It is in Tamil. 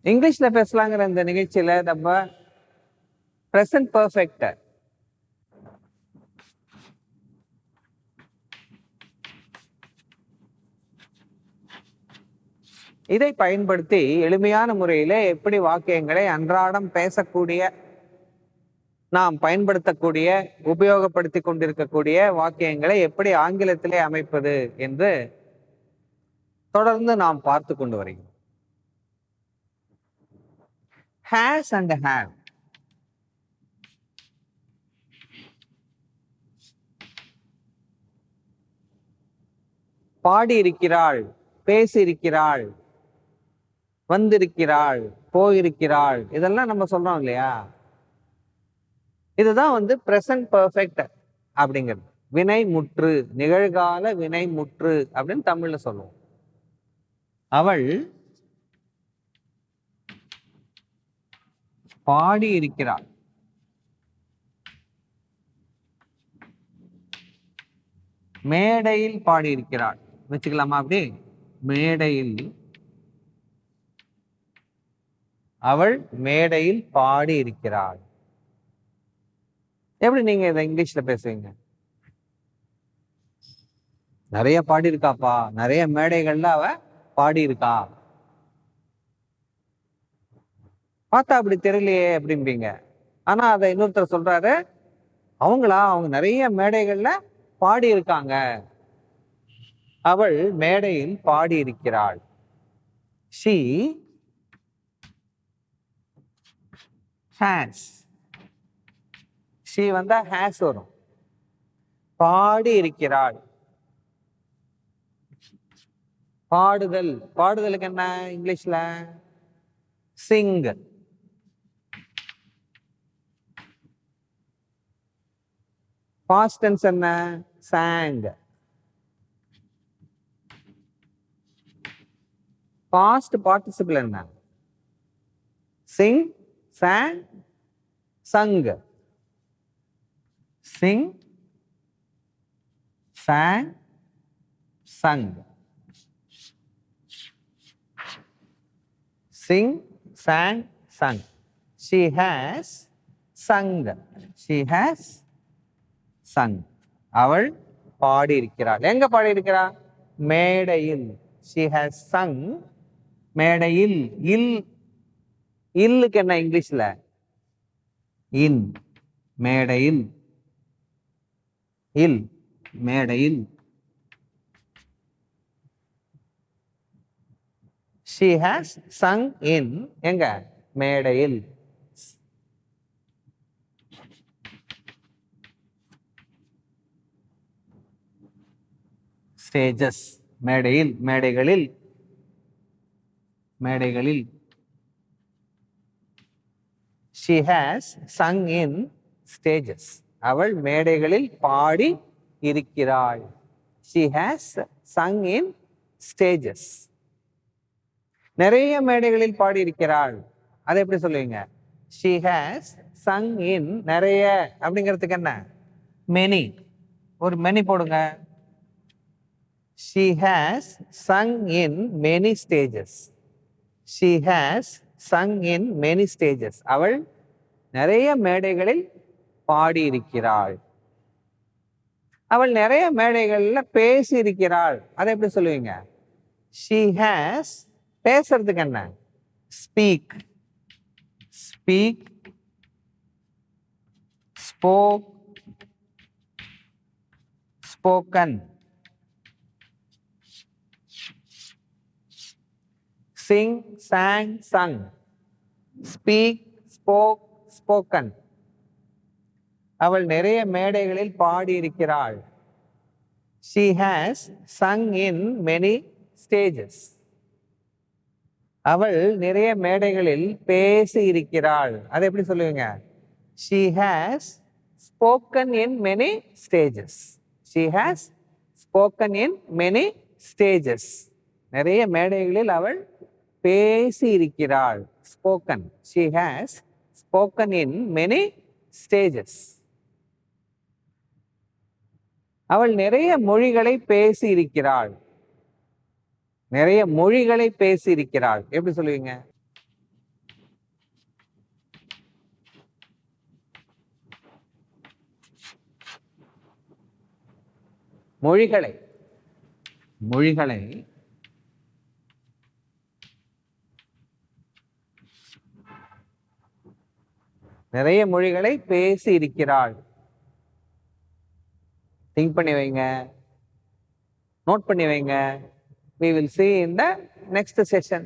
இங்கிலீஷ்ல பேசலாங்கிற இந்த நிகழ்ச்சியில நம்ம பிரசன்ட் பர்ஃபெக்ட் இதை பயன்படுத்தி எளிமையான முறையில எப்படி வாக்கியங்களை அன்றாடம் பேசக்கூடிய, நாம் பயன்படுத்தக்கூடிய, உபயோகப்படுத்தி கொண்டிருக்கக்கூடிய வாக்கியங்களை எப்படி ஆங்கிலத்திலே அமைப்பது என்று தொடர்ந்து நாம் பார்த்து கொண்டு வருகிறோம். Has and have. பாடியிருக்கிறாள், பேசியிருக்கிறாள், வந்திருக்கிறாள், போயிருக்கிறாள், இதெல்லாம் நம்ம சொல்றோம் இல்லையா? இதுதான் பிரசன்ட் பர்ஃபெக்ட் அப்படிங்கிறது. வினை முற்று, நிகழ்கால வினை முற்று அப்படின்னு தமிழ்ல சொல்லுவோம். அவள் பாடி இருக்கிறாள், மேடையில் பாடியிருக்கிறாள் வச்சுக்கலாமா? அப்படி மேடையில், அவள் மேடையில் பாடி இருக்கிறாள். எப்படி நீங்க இதை இங்கிலீஷ்ல பேசுவீங்க? நிறைய பாடி இருக்காப்பா, நிறைய மேடைகள்ல அவ பாடி இருக்கா. பார்த்தா அப்படி தெரியலையே அப்படிம்பீங்க. ஆனா அதை இன்னொருத்தர் சொல்றாரு, அவங்க நிறைய மேடைகள்ல பாடி இருக்காங்க, அவள் மேடையில் பாடி இருக்கிறாள். she has. she வந்தா has வரும். பாடி இருக்கிறாள். பாடுதல், பாடுதலுக்கு என்ன இங்கிலீஷ்ல? sing. past tense என்ன? sang. past participle என்ன? sing, sang, sung. sing, sang, sung. sing, sang, sung. she has sung. she has sung. அவள் பாடி இருக்கிறாள். எங்க பாடி இருக்கிறாள்? மேடையில். she has sung. மேடையில். இல்லுக்கு என்ன இங்கிலீஷ்ல? இன். மேடையில். இல், மேடையில். she has sung in. எங்க? மேடையில். stages, மேடையில், மேடைகளில், மேடைகளில். she has sung in stages. அவள் மேடைகளில் பாடி இருக்கிறாள். she has sung in stages. நிறைய மேடைகளில் பாடி இருக்கிறாள். அதை எப்படி சொல்லுவீங்க? she has sung in. நிறைய அப்படிங்கிறதுக்கு என்ன? many. ஒரு many போடுங்க. she has sung in many stages. she has sung in many stages. அவள் நிறைய மேடைகளில் பாடி இருக்கிறாள். அவள் நிறைய மேடைகள்ல பேசி இருக்கிறாள். அதை எப்படி சொல்லுவீங்க? she has. பேசுறதுக்கு என்ன? speak. speak, spoke, spoken. sing, sang, sung. speak, spoke, spoken. அவள் நிறைய மேடைகளில் பாடி இருக்கிறாள். she has sung in many stages. அவள் நிறைய மேடைகளில் பேசி இருக்கிறாள். அதை எப்படி சொல்லுவீங்க? she has spoken in many stages. she has spoken in many stages. நிறைய மேடைகளில் அவள் பேசி இருக்கிறாள். spoken. she has spoken in many stages. அவள் நிறைய மொழிகளை பேசி இருக்கிறாள். நிறைய மொழிகளை பேசி இருக்கிறாள். எப்படி சொல்லுவீங்க? மொழிகளை மொழிகளை நிறைய மொழிகளை பேசி இருக்கிறாள். திங்க் பண்ணி வைங்க, நோட் பண்ணி வைங்க. We will see in the next session.